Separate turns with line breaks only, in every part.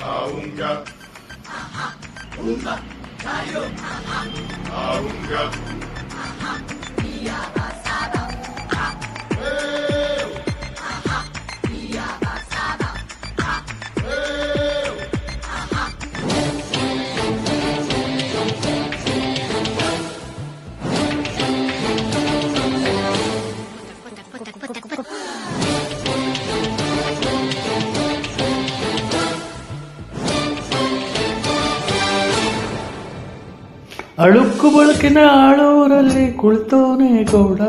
Aunga. Unga. Tayo. Aunga.
ಅಳುಕು ಬಳಕಿನ ಆಳೂರಲ್ಲಿ ಕುಳಿತೋನೆ Gowda,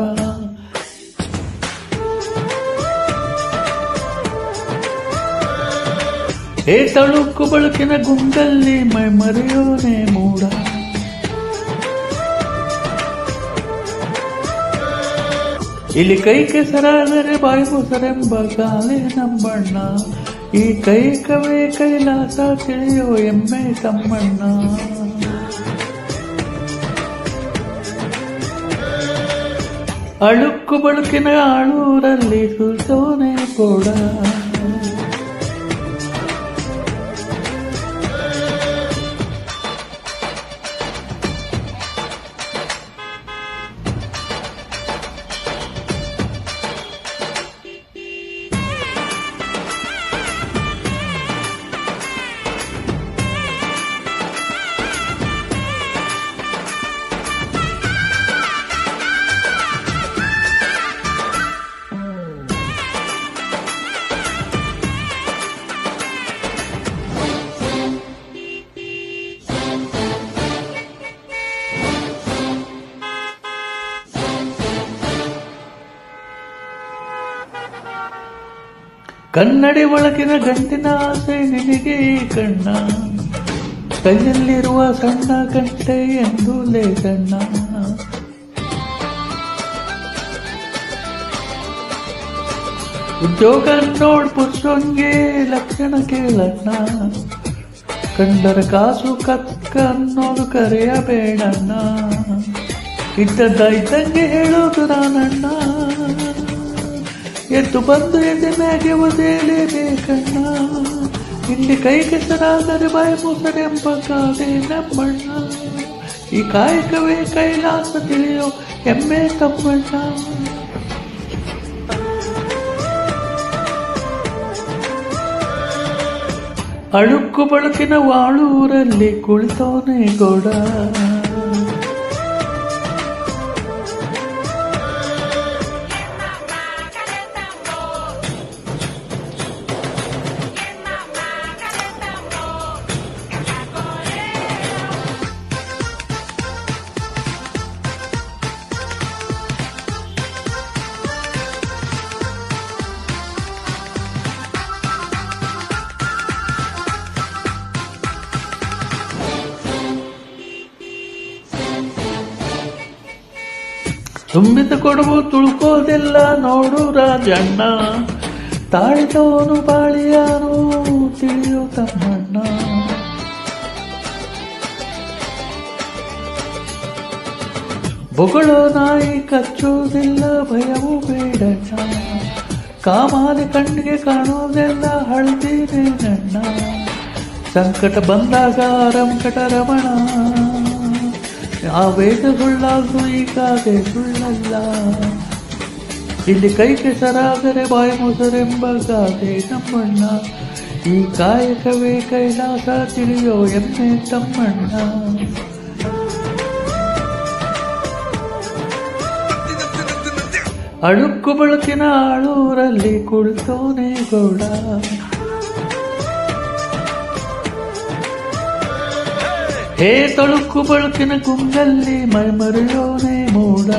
ತಳುಕು ಬಳಕಿನ ಗುಂಡಲ್ಲಿ ಮೈ ಮರೆಯೋನೆ ಮೂಡ. ಇಲ್ಲಿ ಕೈ ಕೆಸರಾದರೆ ಬಾಯಿ ಮೊಸರೆಂಬ ಗಾಲೆ ನಂಬಣ್ಣ, ಈ ಕೈಕವೇ ಕೈಲಾಸ ತಿಳಿಯೋ ಎಮ್ಮೆ ತಮ್ಮಣ್ಣ. ಅಳುಕು ಬಳುಕಿನ ಆಳೂರಲ್ಲಿ ಕುಳಿತೋನೆ ಗೌಡ. ಕನ್ನಡಿ ಒಳಗಿನ ಗಂಟಿನ ಆಸೆ ನಿನಗೆ ಈ ಕಣ್ಣ, ಕೈಯಲ್ಲಿರುವ ಸಣ್ಣ ಗಂಟೆ ಎಂದು ಲೇಸಣ್ಣ. ಉದ್ಯೋಗ ನೋಡ್ ಪುರುಷನ್ಗೆ ಲಕ್ಷಣ ಕೇಳಣ್ಣ, ಕಂಡರ ಕಾಸು ಕಕ್ಕ ಅನ್ನೋದು ಕರೆಯಬೇಡಣ್ಣ. ಇದ್ದಂಗೆ ಹೇಳೋದು ನಾನಣ್ಣ, ಎದ್ದು ಬಂದು ಎದೆ ಮ್ಯಾಗೆ ಒದೇಲೇಬೇಕಣ್ಣ. ಇಲ್ಲಿ ಕೈ ಕೆಸರಾದರೆ ಬಾಯಿ ಮೊಸರೆಂಬ ಗಾದೆ ನಮ್ಮಣ್ಣ, ಈ ಕಾಯಕವೇ ಕೈಲಾಸ ತಿಳಿಯೋ ಎಮ್ಮೆ ತಮ್ಮಣ್ಣ. ಅಳುಕು ಬಳಕಿನ ವಾಳೂರಲ್ಲಿ ಕುಳಿತೋನೆ ಗೌಡ. ತುಂಬಿದ ಕೊಡುವು ತುಳ್ಕೋದೆಲ್ಲ ನೋಡು ರಾಜಣ್ಣ, ತಾಳಿದವನು ಬಾಳಿಯಾನು ತಿಳಿಯೋ ತಮ್ಮಣ್ಣ. ಬೊಗಳೋ ನಾಯಿ ಕಚ್ಚೋದಿಲ್ಲ ಭಯವೂ ಬೇಡಣ್ಣ, ಕಾಮಾಲಿ ಕಣ್ಣಿಗೆ ಕಾಣೋದೆಲ್ಲ ಹಳದಿನೇ ನನ್ನ. ಸಂಕಟ ಬಂದಾಗ ರಂಕಟ ರಮಣ, ಆ ವೇಗ ಸುಳ್ಳಾಗು ಈಗಾಗೆ ಸುಳ್ಳಲ್ಲ. ಇಲ್ಲಿ ಕೈ ಕೆಸರಾದರೆ ಬಾಯಿ ಮೊಸರೆಂಬ ಗಾದೆ ನಮ್ಮಣ್ಣ, ಈ ಕಾಯಕವೇ ಕೈಲಾಸ ತಿಳಿಯೋ ಎಮ್ಮೆ ತಮ್ಮಣ್ಣ. ಅಳುಕು ಬಳಕಿನ ಆಳೂರಲ್ಲಿ ಕುಳಿತೋನೆ ಗೌಡ. ತಳುಕು ಬಳಕಿನ ಗುಂಗಲ್ಲಿ ಮೈ ಮರೆಯೋನೆ ಮೂಡ.